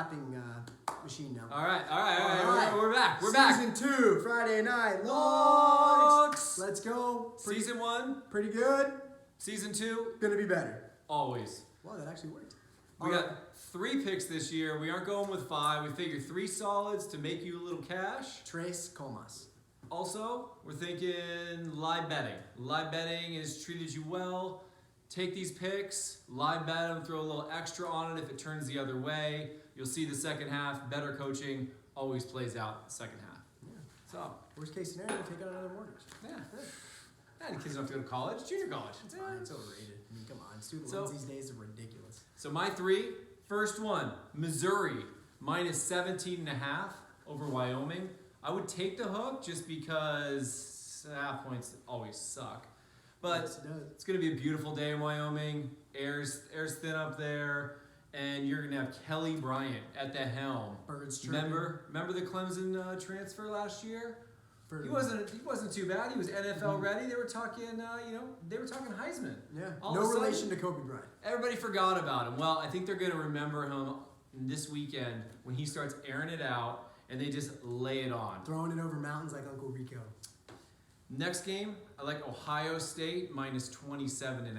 clapping machine now. All right. We're back. Season 2, Friday Night LOX. Let's go. Season 1. Pretty good. Season 2. Gonna be better. Always. Wow, that actually worked. We got 3 picks this year. We aren't going with 5. We figure 3 solids to make you a little cash. Tres Comas. Also, we're thinking live betting. Live betting has treated you well. Take these picks, live bet them, throw a little extra on it if it turns the other way. You'll see the second half. Better coaching always plays out the second half. Yeah. So, Worst case scenario, take out another mortgage. yeah. And kids don't have to go to college. Junior college. It's fine. It's overrated. I mean, come on. Student loans these days are ridiculous. So my 3, first one, Missouri, minus 17.5 over Wyoming. I would take the hook just because points always suck. But it's going to be a beautiful day in Wyoming. Air's thin up there. And you're going to have Kelly Bryant at the helm. Birds chirping. Remember the Clemson transfer last year? He wasn't too bad. He was NFL ready. They were talking, Heisman. Yeah. All no of a sudden, relation to Kobe Bryant. Everybody forgot about him. Well, I think they're going to remember him this weekend when he starts airing it out and they just lay it on. Throwing it over mountains like Uncle Rico. Next game, I like Ohio State minus 27.5.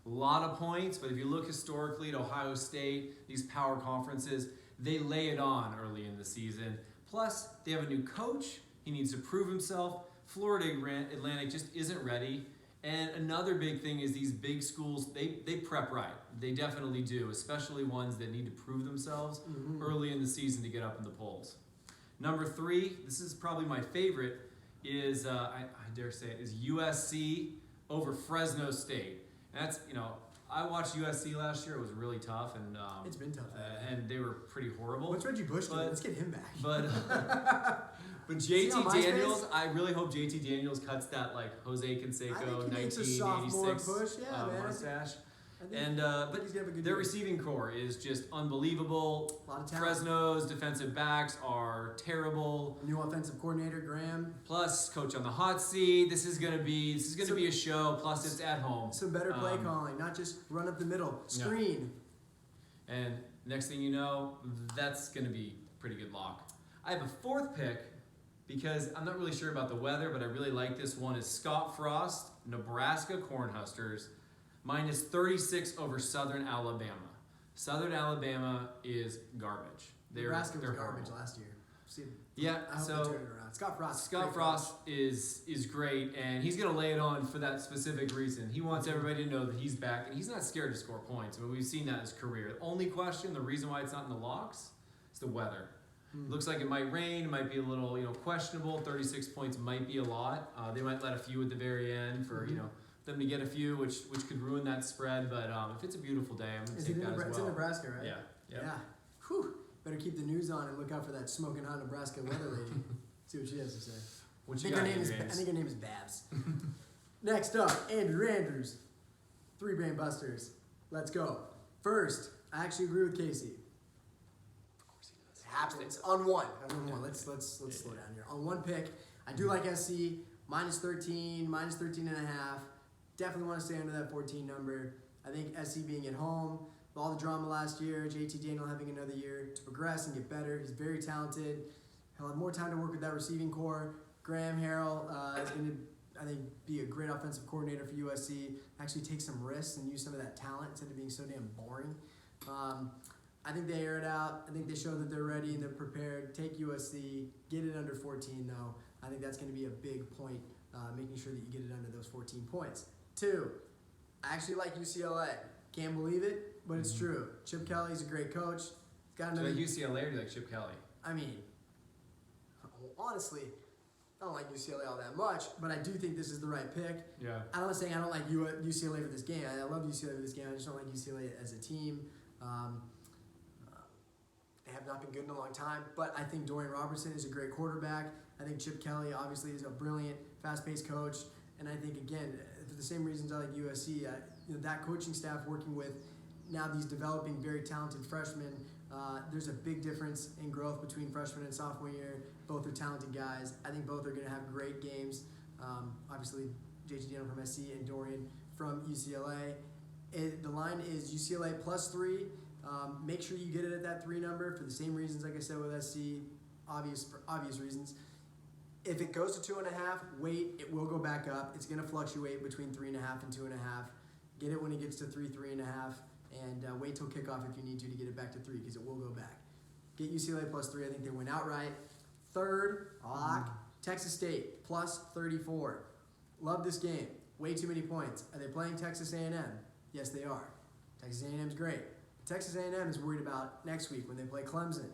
A lot of points, but if you look historically at Ohio State, these power conferences, they lay it on early in the season. Plus, they have a new coach. He needs to prove himself. Florida Atlantic just isn't ready. And another big thing is these big schools, they prep right. They definitely do, especially ones that need to prove themselves early in the season to get up in the polls. Number 3, this is probably my favorite, is, I dare say it, is USC over Fresno State. And that's, I watched USC last year. It was really tough. And it's been tough. And they were pretty horrible. What's Reggie Bush doing? Let's get him back. But JT Daniels, I really hope JT Daniels cuts that Jose Canseco 1986 mustache. And but their receiving core is just unbelievable. A lot of talent. Fresno's defensive backs are terrible. New offensive coordinator Graham. Plus, coach on the hot seat. This is gonna be a show. Plus, it's at home. Some better play calling, not just run up the middle, screen. Yeah. And next thing you know, that's gonna be a pretty good lock. I have a 4th pick because I'm not really sure about the weather, but I really like this one. Is Scott Frost, Nebraska Cornhuskers. Minus 36 over Southern Alabama. Southern Alabama is garbage. Nebraska was garbage last year. I hope they turn it around. Scott Frost is great, and he's going to lay it on for that specific reason. He wants everybody to know that he's back, and he's not scared to score points. I mean, we've seen that in his career. The only question, the reason why it's not in the locks, is the weather. Looks like it might rain. It might be a little questionable. 36 points might be a lot. They might let a few at the very end for them to get a few, which could ruin that spread. But if it's a beautiful day, I'm going to take that as well. It's in Nebraska, right? Yeah. Whew. Better keep the news on and look out for that smoking hot Nebraska weather lady. See what she has to say. I think her name is Babs. Next up, Andrew Andrews. 3 brain busters. Let's go. First, I actually agree with Casey. Of course he does. It happens. On one. Let's slow down here. On one pick, I do like SC. Minus 13, minus 13.5. Definitely want to stay under that 14 number. I think SC being at home, all the drama last year, JT Daniel having another year to progress and get better. He's very talented. He'll have more time to work with that receiving core. Graham Harrell is going to, I think, be a great offensive coordinator for USC. Actually take some risks and use some of that talent instead of being so damn boring. I think they air it out. I think they show that they're ready and they're prepared. Take USC. Get it under 14, though. I think that's going to be a big point, making sure that you get it under those 14 points. 2, I actually like UCLA. Can't believe it, but it's true. Chip Kelly's a great coach. He's got another. Do you like UCLA or do you like Chip Kelly? I mean, honestly, I don't like UCLA all that much, but I do think this is the right pick. Yeah. I'm not saying I don't like UCLA for this game. I love UCLA for this game. I just don't like UCLA as a team. They have not been good in a long time, but I think Dorian Robertson is a great quarterback. I think Chip Kelly obviously is a brilliant, fast-paced coach, and I think again, for the same reasons I like USC, that coaching staff working with now these developing very talented freshmen. There's a big difference in growth between freshman and sophomore year. Both are talented guys. I think both are going to have great games. Obviously, JT Daniel from SC and Dorian from UCLA. The line is UCLA +3. Make sure you get it at that 3 number for the same reasons, like I said with SC, for obvious reasons. If it goes to 2.5, wait. It will go back up. It's going to fluctuate between 3.5 and 2.5. Get it when it gets to 3.5, and wait till kickoff if you need to get it back to 3 because it will go back. Get UCLA plus 3. I think they win outright. Third, lock. Texas State plus 34. Love this game. Way too many points. Are they playing Texas A&M? Yes, they are. Texas A&M is great. Texas A&M is worried about next week when they play Clemson.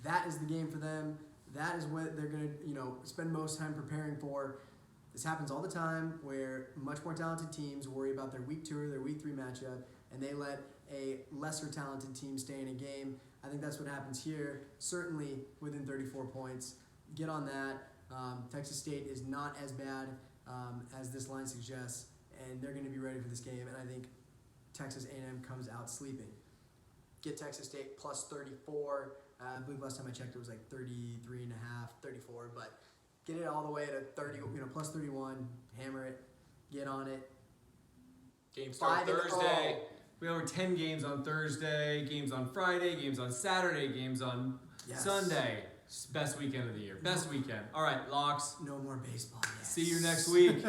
That is the game for them. That is what they're going to, spend most time preparing for. This happens all the time where much more talented teams worry about their week 2 or their week 3 matchup, and they let a lesser talented team stay in a game. I think that's what happens here, certainly within 34 points. Get on that. Texas State is not as bad as this line suggests, and they're going to be ready for this game, and I think Texas A&M comes out sleeping. Get Texas State plus 34. I believe last time I checked it was like 33.5, 34, but get it all the way to 30, plus 31. Hammer it. Get on it. Games start Thursday. We have over 10 games on Thursday, games on Friday, games on Saturday, games on Sunday. Best weekend of the year. Best weekend. All right, Locks. No more baseball. Yes. See you next week.